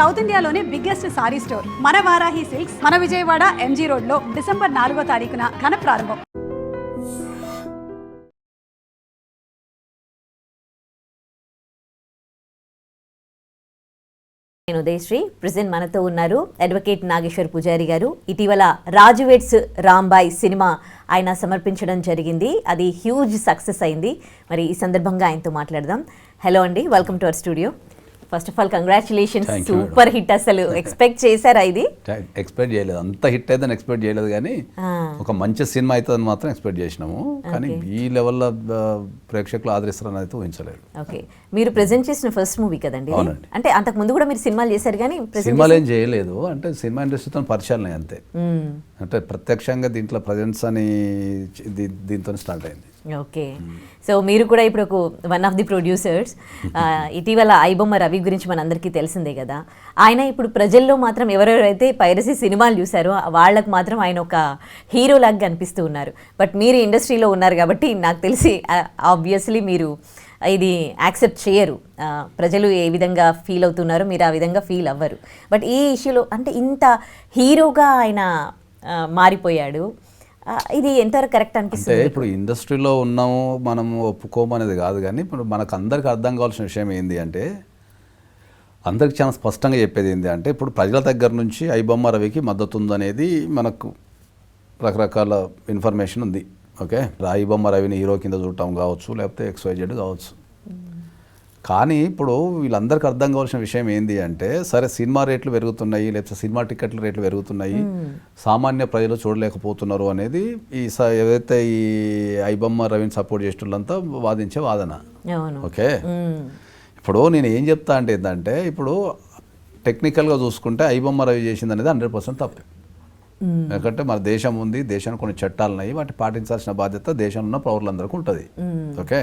South ఇండియాలోనే biggest sorry store మన Varahi silks మన విజయవాడ ఎంజీ రోడ్ లో డిసెంబర్ 4వ తారీఖున ఘన ప్రారంభం. నేను ఉదయశ్రీ. ప్రెజెంట్ మనతో ఉన్నారు అడ్వకేట్ నాగేశ్వర్ పూజారి గారు. ఇటీవల రాజు వెడ్స్ రాంబాయ్ సినిమా ఆయన సమర్పించడం జరిగింది. అది హ్యూజ్ సక్సెస్ అయింది. మరి ఈ సందర్భంగా ఆయనతో మాట్లాడదాం. హలో అండి, welcome to our studio. First of all congratulations, super hit. అసలు ఎక్స్పెక్ట్ చేశారా? ఇది ఎక్స్పెక్ట్ చేయలేదు, అంత హిట్ అయితే ఎక్స్పెక్ట్ చేయలేదు, కానీ ఒక మంచి సినిమా అవుతుందని మాత్రం ఎక్స్పెక్ట్ చేసినాము. కానీ ఈ లెవెల్లో ప్రేక్షకులు ఆదరిస్తారని అయితే ఊహించలేదు. ఓకే, మీరు ప్రెజెంట్ చేసిన ఫస్ట్ మూవీ కదండి? అంటే అంతకు ముందు కూడా మీరు సినిమాలు చేశారు, కానీ సినిమాలు ఏం చేయలేదు. అంటే సినిమా ఇండస్ట్రీతో పరిచయాలు అంతే. అంటే ప్రత్యక్షంగా దీంట్లో ప్రజెన్స్ అని దీంతో స్టార్ట్ అయింది. ఓకే, సో మీరు కూడా ఇప్పుడు ఒక వన్ ఆఫ్ ది ప్రొడ్యూసర్స్. ఇటీవల ఐబొమ్మ రవి గురించి మనందరికీ తెలిసిందే కదా. ఆయన ఇప్పుడు ప్రజల్లో మాత్రం ఎవరెవరైతే పైరసీ సినిమాలు చూసారో వాళ్ళకు మాత్రం ఆయన ఒక హీరో లాగా కనిపిస్తూ ఉన్నారు. బట్ మీరు ఇండస్ట్రీలో ఉన్నారు కాబట్టి నాకు తెలిసి ఆబ్వియస్లీ మీరు ఇది యాక్సెప్ట్ చేయరు. ప్రజలు ఏ విధంగా ఫీల్ అవుతున్నారో మీరు ఆ విధంగా ఫీల్ అవ్వరు. బట్ ఈ ఇష్యూలో అంటే ఇంత హీరోగా ఆయన మారిపోయాడు, ఇది ఎంతవరకు కరెక్ట్ అనిపిస్తుంది? అంటే ఇప్పుడు ఇండస్ట్రీలో ఉన్నాము మనము ఒప్పుకోమనేది కాదు, కానీ ఇప్పుడు మనకు అందరికి అర్థం కావాల్సిన విషయం ఏంటి అంటే, అందరికి చాలా స్పష్టంగా చెప్పేది ఏంటి అంటే, ఇప్పుడు ప్రజల దగ్గర నుంచి ఐబొమ్మ రవికి మద్దతు ఉందనేది మనకు రకరకాల ఇన్ఫర్మేషన్ ఉంది. ఓకే, ఐబొమ్మ రవిని హీరో కింద చూడటం కావచ్చు, లేకపోతే XYZ కావచ్చు. కానీ ఇప్పుడు వీళ్ళందరికీ అర్థం కావాల్సిన విషయం ఏంటి అంటే, సరే సినిమా రేట్లు పెరుగుతున్నాయి, లేకపోతే సినిమా టికెట్ల రేట్లు పెరుగుతున్నాయి, సామాన్య ప్రజలు చూడలేకపోతున్నారు అనేది ఏదైతే ఈ ఐబొమ్మ రవిని సపోర్ట్ చేసేటంతా వాదించే వాదన. ఓకే, ఇప్పుడు నేను ఏం చెప్తా అంటే ఏంటంటే, ఇప్పుడు టెక్నికల్గా చూసుకుంటే ఐబొమ్మ రవి చేసింది అనేది 100% తప్పే. ఎందుకంటే మన దేశం ఉంది, దేశానికి కొన్ని చట్టాలు ఉన్నాయి, వాటిని పాటించాల్సిన బాధ్యత దేశంలో ఉన్న పౌరులందరికీ ఉంటుంది. ఓకే,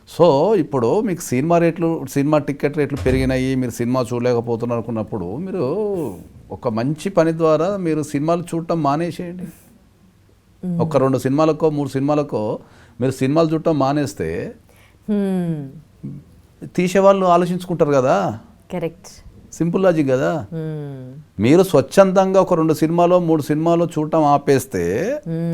సో ఇప్పుడు మీకు సినిమా టికెట్ రేట్లు పెరిగినాయి, మీరు సినిమా చూడలేకపోతున్నారు అనుకున్నప్పుడు మీరు ఒక మంచి పని ద్వారా మీరు సినిమాలు చూడటం మానేసేయండి. ఒక 2 సినిమాలకో 3 సినిమాలకో మీరు సినిమాలు చూడటం మానేస్తే తీసేవాళ్ళు ఆలోచించుకుంటారు కదా. కరెక్ట్, సింపుల్ లాజిక్ కదా. మీరు స్వచ్ఛందంగా ఒక 2 సినిమాలో 3 సినిమాలో చూడటం ఆపేస్తే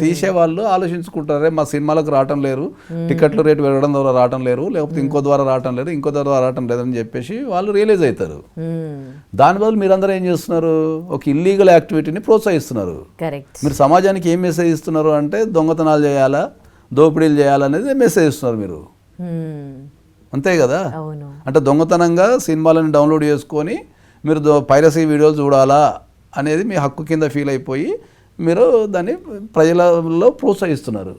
తీసేవాళ్ళు ఆలోచించుకుంటారే మా సినిమాలకు రావటం లేరు, టికెట్ల రేటు పెరగడం ద్వారా రావటం లేరు, లేకపోతే ఇంకో ద్వారా రావటం లేదు, ఇంకో ద్వారా రావటం లేదని చెప్పేసి వాళ్ళు రియలైజ్ అవుతారు. దాని బదులు మీరందరూ ఏం చేస్తున్నారు, ఒక ఇల్లీగల్ యాక్టివిటీని ప్రోత్సహిస్తున్నారు. మీరు సమాజానికి ఏం మెసేజ్ ఇస్తున్నారు అంటే, దొంగతనాలు చేయాలా, దోపిడీలు చేయాలనేది మెసేజ్ ఇస్తున్నారు మీరు. అంతే కదా. అంటే దొంగతనంగా సినిమాలను డౌన్లోడ్ చేసుకొని మీరు పైరసీ వీడియోలు చూడాలా అనేది మీ హక్కు కింద ఫీల్ అయిపోయి మీరు దాన్ని ప్రజలలో ప్రోత్సహిస్తున్నారు.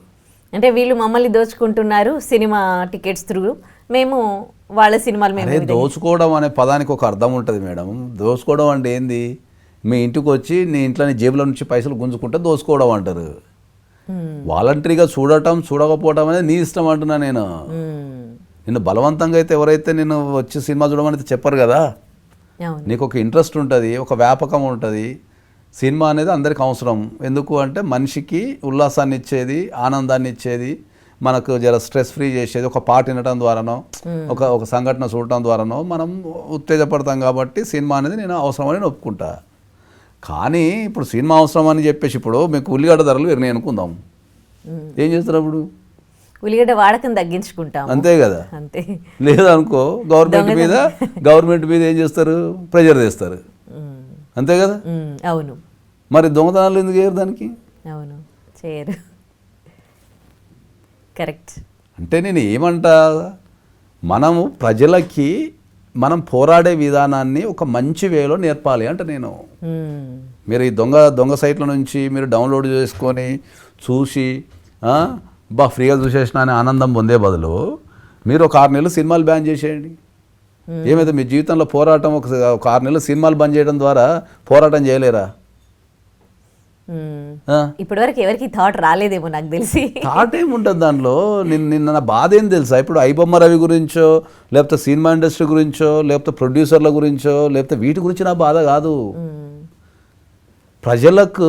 అంటే వీళ్ళు మమ్మల్ని దోచుకుంటున్నారు సినిమా టికెట్స్ త్రూ, మేము వాళ్ళ సినిమాలు. అదే దోచుకోవడం అనే పదానికి ఒక అర్థం ఉంటుంది మేడం. దోచుకోవడం అంటే ఏంది, మీ ఇంటికి వచ్చి నీ ఇంట్లో జేబుల నుంచి పైసలు గుంజుకుంటే దోచుకోవడం అంటారు. వాలంటరీగా చూడటం చూడకపోవడం అనేది నీ ఇష్టం అంటున్నా నేను. నిన్ను బలవంతంగా అయితే ఎవరైతే నేను వచ్చి సినిమా చూడమని చెప్పరు కదా. నీకు ఒక ఇంట్రెస్ట్ ఉంటుంది, ఒక వ్యాపకం ఉంటుంది. సినిమా అనేది అందరికి అవసరం. ఎందుకు అంటే మనిషికి ఉల్లాసాన్ని ఇచ్చేది, ఆనందాన్ని ఇచ్చేది, మనకు జర స్ట్రెస్ ఫ్రీ చేసేది. ఒక పాట వినడం ద్వారానో ఒక సంఘటన చూడటం ద్వారానో మనం ఉత్తేజపడతాం. కాబట్టి సినిమా అనేది నేను అవసరమని నేను ఒప్పుకుంటా. కానీ ఇప్పుడు సినిమా అవసరం అని చెప్పేసి ఇప్పుడు మీకు ఉల్లిగడ్డ ధరలు పెరిగినాయి అనుకుందాం, ఏం చేస్తారు అప్పుడు? ఉల్లిగడ్డ వాడకం తగ్గించుకుంటాం, అంతే కదా. అంతే, లేదనుకో గవర్నమెంట్ మీద ఏం చేస్తారు, ప్రెజర్ చేస్తారు, అంతే కదా. అవును, మరి దొంగతనాలు ఎందుకు చేయరు దానికి? అవును, చేయరు. కరెక్ట్. అంటే నేను ఏమంటా, మనము ప్రజలకి మనం పోరాడే విధానాన్ని ఒక మంచి వేలో నేర్పాలి అంటే నేను. మీరు ఈ దొంగ సైట్ల నుంచి మీరు డౌన్లోడ్ చేసుకొని చూసి ఫ్రీగా చూసేసిన అనే ఆనందం పొందే బదులు మీరు ఒక 6 నెలలు సినిమాలు బ్యాన్ చేసేయండి. ఏమైతే మీ జీవితంలో పోరాటం ఒక 6 నెలలు సినిమాలు బంద్ చేయడం ద్వారా పోరాటం చేయలేరా? ఇప్పటివరకు ఎవరికి థాట్ రాలేదేమో నాకు తెలిసి. థాట్ ఏముంటుంది దానిలో? నిన్న బాధ ఏం తెలుసా? ఇప్పుడు ఐబొమ్మ రవి గురించో, లేకపోతే సినిమా ఇండస్ట్రీ గురించో, లేకపోతే ప్రొడ్యూసర్ల గురించో, లేకపోతే వీటి గురించి నా బాధ కాదు. ప్రజలకు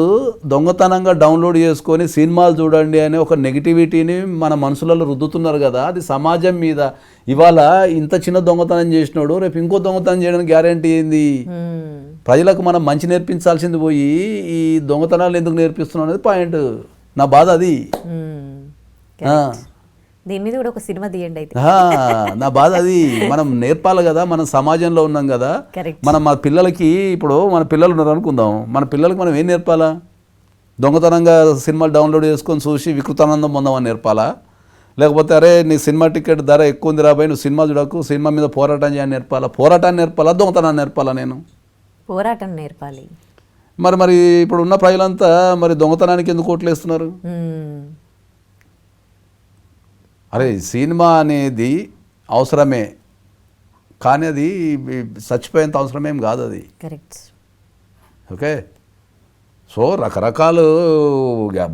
దొంగతనంగా డౌన్లోడ్ చేసుకొని సినిమాలు చూడండి అనే ఒక నెగిటివిటీని మన మనసులలో రుద్దుతున్నారు కదా, అది సమాజం మీద. ఇవాళ ఇంత చిన్న దొంగతనం చేసినాడు, రేపు ఇంకో దొంగతనం చేయడానికి గ్యారంటీ ఏంది? ప్రజలకు మనం మంచి నేర్పించాల్సింది పోయి ఈ దొంగతనాలు ఎందుకు నేర్పిస్తున్నాం అనేది పాయింట్. నా బాధ అది. దీని మీద కూడా ఒక సినిమా తీయండి అయితే. నా బాధ అది. మనం నేర్పాలి కదా, మనం సమాజంలో ఉన్నాం కదా. మనం మా పిల్లలకి, ఇప్పుడు మన పిల్లలు ఉన్నారు అనుకుందాం, మన పిల్లలకి మనం ఏం నేర్పాలా? దొంగతనంగా సినిమాలు డౌన్లోడ్ చేసుకొని చూసి వికృతానందం పొందామని నేర్పాలా? లేకపోతే అరే నీ సినిమా టికెట్ ధర ఎక్కువ ఉంది రాబోయే, నువ్వు సినిమా చూడకు, సినిమా మీద పోరాటం చేయని నేర్పాలా? పోరాటాన్ని నేర్పాలా, దొంగతనాన్ని నేర్పాలా? నేను పోరాటం నేర్పాలి. మరి ఇప్పుడు ఉన్న ప్రజలంతా మరి దొంగతనానికి ఎందుకు ఓట్లు వేస్తున్నారు? అరే సినిమా అనేది అవసరమే, కానీ అది చచ్చిపోయేంత అవసరమేం కాదు అది. కరెక్ట్. ఓకే. సో రకరకాలు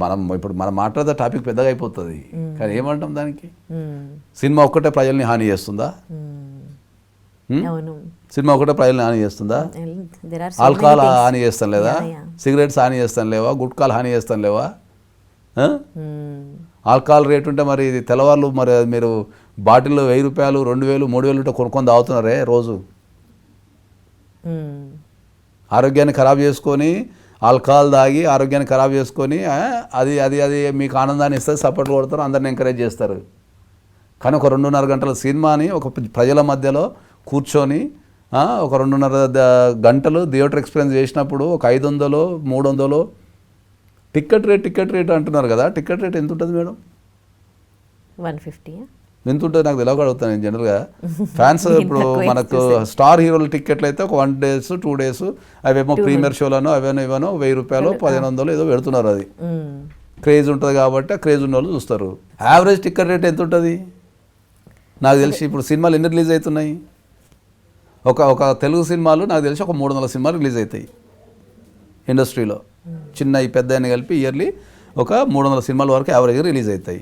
మనం ఇప్పుడు మనం మాట్లాడే టాపిక్ పెద్దగా అయిపోతుంది, కానీ ఏమంటాం దానికి? సినిమా ఒక్కటే ప్రజల్ని హాని చేస్తుందా? సినిమా ఒకటే ప్రజల్ని హాని చేస్తుందా? ఆల్కహాల్ హాని చేస్తాం లేదా? సిగరెట్స్ హాని చేస్తాం లేవా? గుట్కాలు హాని చేస్తాం లేవా? ఆల్కహాల్ రేట్ ఉంటే మరి ఇది తెల్లవాళ్ళు మరి మీరు బాటిల్లో 1000 రూపాయలు 2000 3000 ఉంటే కొనుక్కొని తాగుతున్నారే రోజు. ఆరోగ్యాన్ని ఖరాబ్ చేసుకొని ఆల్కహాల్ తాగి ఆరోగ్యాన్ని ఖరాబ్ చేసుకొని అది అది అది మీకు ఆనందాన్ని ఇస్తుంది, సపోర్ట్ కొడతారు, అందరిని ఎంకరేజ్ చేస్తారు. కానీ ఒక 2.5 గంటల సినిమాని ఒక ప్రజల మధ్యలో కూర్చొని ఒక 2.5 గంటలు థియేటర్ ఎక్స్పీరియన్స్ చేసినప్పుడు ఒక 500 300 టికెట్ రేట్ అంటున్నారు కదా. టికెట్ రేట్ ఎంత ఉంటుంది మేడం? 150. ఎంత ఉంటుంది నాకు తెలియక అడుగుతాను నేను జనరల్గా. ఫ్యాన్స్ ఇప్పుడు మనకు స్టార్ హీరోల టికెట్లు అయితే ఒక 1 days 2 days అవేమో ప్రీమియర్ షోలను అవేనో 1000 రూపాయలు 1500 ఏదో పెడుతున్నారు. అది క్రేజ్ ఉంటుంది కాబట్టి ఆ క్రేజ్ ఉన్న వాళ్ళు చూస్తారు. యావరేజ్ టికెట్ రేట్ ఎంత ఉంటుంది నాకు తెలిసి? ఇప్పుడు సినిమాలు ఎన్ని రిలీజ్ అవుతున్నాయి? ఒక తెలుగు సినిమాలు నాకు తెలిసి ఒక 300 సినిమాలు రిలీజ్ అవుతాయి ఇండస్ట్రీలో. చిన్న ఈ పెద్ద అని కలిపి ఇయర్లీ ఒక 300 సినిమాల వరకు యావరేజ్గా రిలీజ్ అవుతాయి.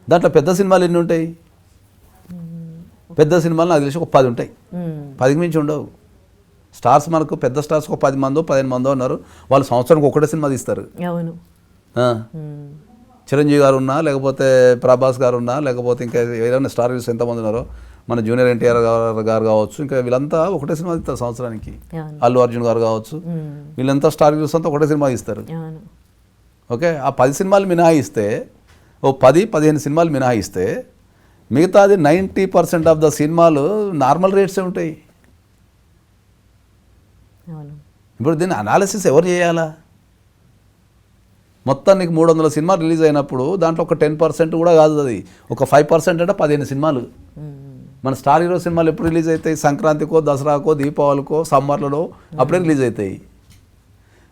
దాంట్లో పెద్ద సినిమాలు ఎన్ని ఉంటాయి? పెద్ద సినిమాలు నాకు తెలిసి ఒక 10 ఉంటాయి, 10కి మించి ఉండవు. స్టార్స్ మనకు పెద్ద స్టార్స్ ఒక 10 మందో 15 మందో ఉన్నారు, వాళ్ళు సంవత్సరానికి ఒకటే సినిమా తీస్తారు. చిరంజీవి గారు ఉన్నా, లేకపోతే ప్రభాస్ గారు ఉన్నా, లేకపోతే ఇంకా ఏదైనా స్టార్ హీరోస్ ఎంతమంది ఉన్నారో, మన జూనియర్ ఎన్టీఆర్ గారు కావచ్చు, ఇంకా వీళ్ళంతా ఒకటే సినిమా తీస్తారు సంవత్సరానికి. అల్లు అర్జున్ గారు కావచ్చు, వీళ్ళంతా స్టార్ హీరోస్ అంతా ఒకటే సినిమా తీస్తారు. ఓకే. ఆ 10 సినిమాలు మినహాయిస్తే, ఓ 10-15 సినిమాలు మినహాయిస్తే మిగతాది 90% ఆఫ్ ద సినిమాలు నార్మల్ రేట్సే ఉంటాయి. ఇప్పుడు దీన్ని అనాలిసిస్ ఎవరు చేయాలా? మొత్తం నీకు 300 సినిమాలు రిలీజ్ అయినప్పుడు దాంట్లో ఒక 10% కూడా కాదు, అది ఒక 5% అంటే 15 సినిమాలు. మన స్టార్ హీరో సినిమాలు ఎప్పుడు రిలీజ్ అవుతాయి? సంక్రాంతికో, దసరాకో, దీపావళికో, సమ్మర్లలో అప్పుడే రిలీజ్ అవుతాయి.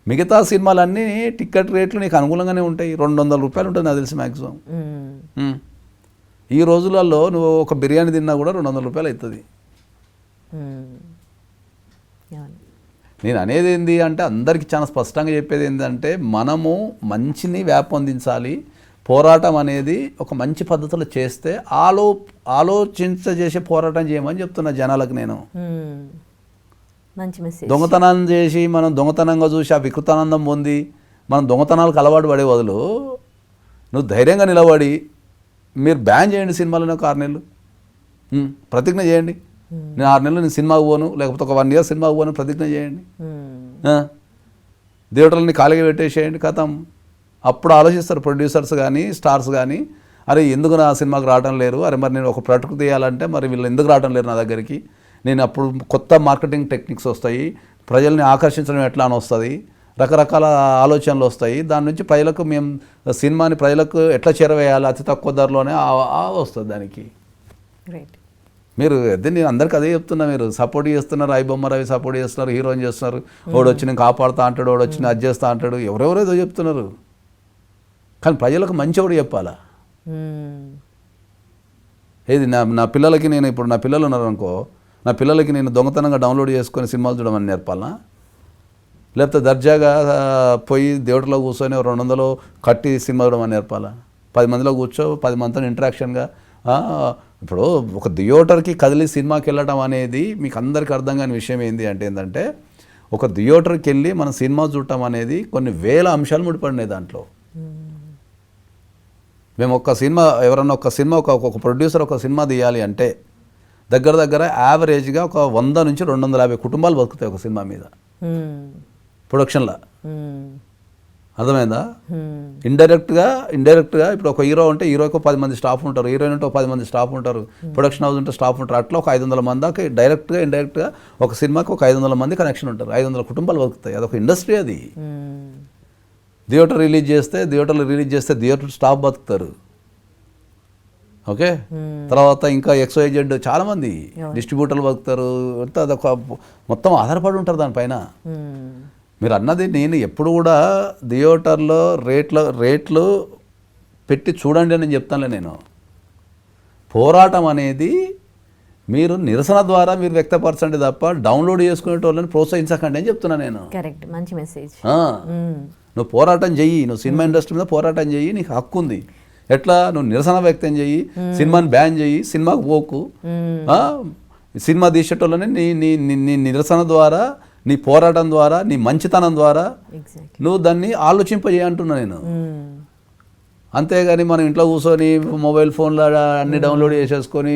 మిగతా సినిమాలన్నీ టికెట్ రేట్లు నీకు అనుకూలంగానే ఉంటాయి. 200 రూపాయలు ఉంటుంది నాకు తెలిసి మ్యాక్సిమం. ఈ రోజులలో నువ్వు ఒక బిర్యానీ తిన్నా కూడా 200 రూపాయలు అవుతుంది. నేను అనేది ఏంటి అంటే, అందరికీ చాలా స్పష్టంగా చెప్పేది ఏంటంటే, మనము మంచిని వ్యాపొందించాలి. పోరాటం అనేది ఒక మంచి పద్ధతిలో చేస్తే ఆలోచించేసే పోరాటం చేయమని చెప్తున్నా జనాలకు నేను. మంచి మెసేజ్. దొంగతనం చేసి మనం దొంగతనంగా చూసి ఆ వికృతానందం పొంది మనం దొంగతనాలకు అలవాటు పడే బదులు నువ్వు ధైర్యంగా నిలబడి మీరు బ్యాన్ చేయండి సినిమాలను. ఒక 6 నెలలు ప్రతిజ్ఞ చేయండి, నేను 6 నెలలు నేను సినిమాకు పోను, లేకపోతే ఒక 1 year సినిమాకు పోను ప్రతిజ్ఞ చేయండి. థియేటర్లని ఖాళీగా పెట్టేసేయండి, కథం. అప్పుడు ఆలోచిస్తారు ప్రొడ్యూసర్స్ కానీ స్టార్స్ కానీ, అరే ఎందుకు నా సినిమాకి రావడం లేరు, అరే మరి నేను ఒక ప్రొడక్ట్ తీయాలంటే మరి వీళ్ళు ఎందుకు రావడం లేరు నా దగ్గరికి. నేను అప్పుడు కొత్త మార్కెటింగ్ టెక్నిక్స్ వస్తాయి, ప్రజల్ని ఆకర్షించడం ఎట్లా అని వస్తుంది, రకరకాల ఆలోచనలు వస్తాయి. దాని నుంచి ప్రజలకు మేము సినిమాని ప్రజలకు ఎట్లా చేరవేయాలి అతి తక్కువ ధరలోనే వస్తుంది దానికి. మీరు నేను అందరికీ అదే చెప్తున్నా, మీరు సపోర్ట్ చేస్తున్నారు, ఐబొమ్మ రవి సపోర్ట్ చేస్తున్నారు, హీరోయిన్ చేస్తున్నారు, వాడు వచ్చి నేను కాపాడుతా అంటాడు, వాడు వచ్చి నేను అది చేస్తా అంటాడు, ఎవరెవరేదో చెప్తున్నారు. కానీ ప్రజలకు మంచి ఒకటి చెప్పాలా. ఏది నా పిల్లలకి నేను ఇప్పుడు నా పిల్లలు ఉన్నారు అనుకో, నా పిల్లలకి నేను దొంగతనంగా డౌన్లోడ్ చేసుకొని సినిమాలు చూడమని నేర్పాలనా? లేకపోతే దర్జాగా పోయి థియేటర్లో కూర్చొని 200 కట్టి సినిమా చూడమని నేర్పాలా? 10 మందిలో కూర్చో 10 మందితో ఇంటరాక్షన్గా. ఇప్పుడు ఒక థియేటర్కి కదిలి సినిమాకి వెళ్ళడం అనేది మీకు అందరికీ అర్థం కాని విషయం ఏంటి అంటే, ఒక థియేటర్కి వెళ్ళి మన సినిమా చూడటం అనేది కొన్ని వేల అంశాలు ముడిపడినాయి దాంట్లో. మేము ఒక సినిమా ఎవరన్నా ఒక ప్రొడ్యూసర్ ఒక సినిమా తీయాలి అంటే దగ్గర యావరేజ్గా ఒక 100 నుంచి 250 కుటుంబాలు బతుకుతాయి ఒక సినిమా మీద ప్రొడక్షన్లో. అర్థమైందా? ఇండైరెక్ట్గా ఇప్పుడు ఒక హీరో ఉంటే హీరోకి 10 మంది స్టాఫ్ ఉంటారు, హీరోయిన్ ఉంటే 10 మంది స్టాఫ్ ఉంటారు, ప్రొడక్షన్ హౌస్ ఉంటే స్టాఫ్ ఉంటారు. అట్లా ఒక 500 మంది దాకా డైరెక్ట్గా ఇండైరెక్ట్గా ఒక సినిమాకి ఒక 500 మంది కనెక్షన్ ఉంటారు. 500 కుటుంబాలు బతుకుతాయి. అదొక ఇండస్ట్రీ. అది థియేటర్ రిలీజ్ చేస్తే థియేటర్ స్టాఫ్ బతుకుతారు. ఓకే, తర్వాత ఇంకా XYZ చాలామంది డిస్ట్రిబ్యూటర్లు బతుకుతారు. అంతా అదొక మొత్తం ఆధారపడి ఉంటారు దానిపైన. మీరు అన్నది నేను ఎప్పుడు కూడా థియేటర్లో రేట్లు పెట్టి చూడండి అని చెప్తానులే. నేను పోరాటం అనేది మీరు నిరసన ద్వారా మీరు వ్యక్తపరచండి తప్ప డౌన్లోడ్ చేసుకునే వాళ్ళని ప్రోత్సహించకండి అని చెప్తున్నా నేను. కరెక్ట్, మంచి మెసేజ్. నువ్వు పోరాటం చెయ్యి, నువ్వు సినిమా ఇండస్ట్రీ మీద పోరాటం చెయ్యి, నీకు హక్కు ఉంది. ఎట్లా? నువ్వు నిరసన వ్యక్తం చెయ్యి, సినిమాని బ్యాన్ చెయ్యి, సినిమాకు పోకు. సినిమా తీసేటోళ్ళని నీ నిరసన ద్వారా, నీ పోరాటం ద్వారా, నీ మంచితనం ద్వారా నువ్వు దాన్ని ఆలోచింపజేయంటున్నా నేను. అంతేగాని మనం ఇంట్లో కూర్చొని మొబైల్ ఫోన్లో అన్ని డౌన్లోడ్ చేసేసుకొని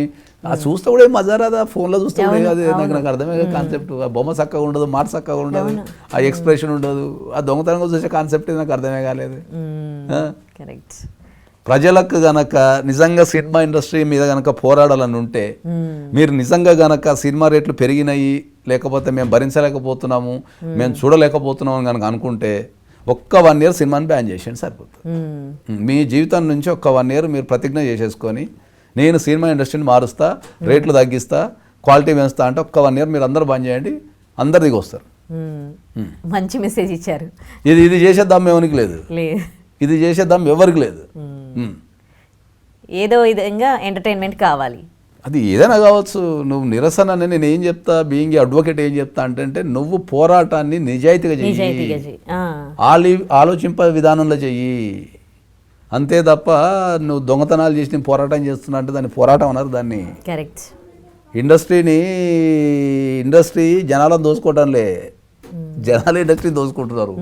చూస్తే కూడా ఏం మజా రాదా? ఫోన్లో చూస్తే కూడా కాదు. నాకు అర్థమే కాదు కాన్సెప్ట్. ఆ బొమ్మ చక్కగా ఉండదు, మాట చక్కగా ఉండదు, ఆ ఎక్స్ప్రెషన్ ఉండదు, ఆ దొంగతనంగా చూసే కాన్సెప్ట్ నాకు అర్థమే కాలేదు. ప్రజలకు గనక నిజంగా సినిమా ఇండస్ట్రీ మీద గనక పోరాడాలని ఉంటే, మీరు నిజంగా గనక సినిమా రేట్లు పెరిగినాయి, లేకపోతే మేము భరించలేకపోతున్నాము, మేము చూడలేకపోతున్నాము అని కనుక అనుకుంటే ఒక్క 1 year సినిమాని బ్యాన్ చేసేయండి సరిపోతుంది. మీ జీవితం నుంచి ఒక్క 1 year మీరు ప్రతిజ్ఞ చేసేసుకొని నేను సినిమా ఇండస్ట్రీని మారుస్తా, రేట్లు తగ్గిస్తా, క్వాలిటీ పెంచుతా అంటే ఒక్క 1 year మీరు అందరూ బంద్ చేయండి, అందరు దిగి వస్తారు. మంచి మెసేజ్ ఇచ్చారు. ఇది చేసేద్దాం ఎవరికి లేదు, ఇది చేసేద్దాం ఎవరికి లేదు. ఏదో విధంగా ఎంటర్టైన్మెంట్ కావాలి. అది ఏదైనా కావచ్చు. నువ్వు నిరసన నేను ఏం చెప్తా, బీయింగ్ అడ్వకేట్ ఏం చెప్తా అంటే నువ్వు పోరాటాన్ని నిజాయితీగా చెయ్యి, ఆలోచింప విధానంలో చెయ్యి. అంతే తప్ప నువ్వు దొంగతనాలు చేసి నేను పోరాటం చేస్తున్నా అంటే దాన్ని పోరాటం అన్నారు. దాన్ని కరెక్ట్. ఇండస్ట్రీ జనాలను దోచుకోవటంలే, జనాలు ఇండస్ట్రీ దోచుకుంటున్నారు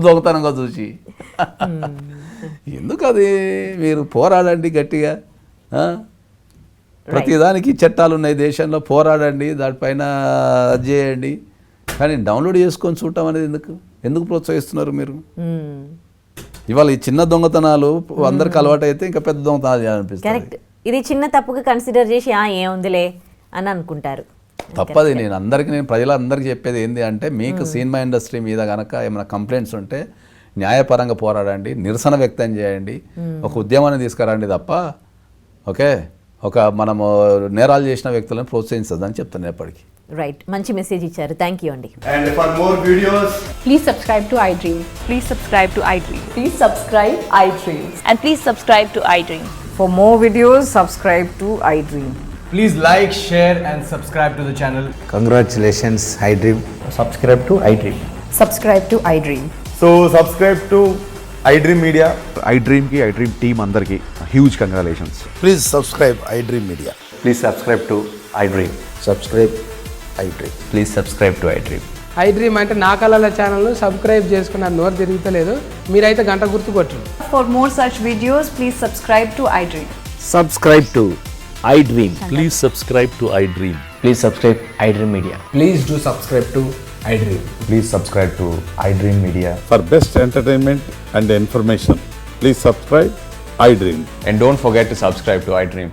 దొంగతనంగా చూసి. ఎందుకు? అది మీరు పోరాడండి గట్టిగా. ప్రతిదానికి చట్టాలు ఉన్నాయి దేశంలో, పోరాడండి, దానిపైన అది చేయండి. కానీ డౌన్లోడ్ చేసుకొని చూడటం అనేది ఎందుకు ప్రోత్సహిస్తున్నారు మీరు? ఇవాళ ఈ చిన్న దొంగతనాలు అందరికి అలవాటు అయితే ఇంకా పెద్ద దొంగతనాలు చేయాలనిపిస్తుంది. కరెక్ట్. ఇది చిన్న తప్పుగా కన్సిడర్ చేసి ఏముందిలే అని అనుకుంటారు. తప్పది. నేను ప్రజలందరికీ చెప్పేది ఏంటి అంటే, మీకు సినిమా ఇండస్ట్రీ మీద కనుక ఏమైనా కంప్లైంట్స్ ఉంటే న్యాయపరంగా పోరాడండి, నిరసన వ్యక్తం చేయండి, ఒక ఉద్యమాన్ని తీసుకురండి తప్ప మనము నేరాలు చేసిన వ్యక్తులను ప్రోత్సహించదని చెప్తాను ఎప్పటికీ. రైట్, మంచి మెసేజ్ ఇచ్చారు. థ్యాంక్ యూ అండి. And for more videos, Please subscribe to iDream. Please subscribe to iDream. Please subscribe iDream. And please subscribe to iDream. For more videos, subscribe to iDream. please like, share and subscribe to the channel. Congratulations, iDream. Subscribe to iDream. Subscribe to iDream. So subscribe to iDream Media. iDream ki iDream team andarki huge congratulations. Please subscribe iDream Media. Please subscribe to iDream. Subscribe iDream. Please subscribe to iDream. iDream అంటే నా కళల channel subscribe చేసుకున్న నోరు తిరుగుతలేదు, మీరైతే గంట గుర్తు కొట్టండి. For more such videos, please subscribe to iDream. Subscribe to iDream. Please subscribe to iDream. Please subscribe iDream Media. Please do subscribe to iDream. Please subscribe to iDream Media. For best entertainment and information, please subscribe iDream. And don't forget to subscribe to iDream.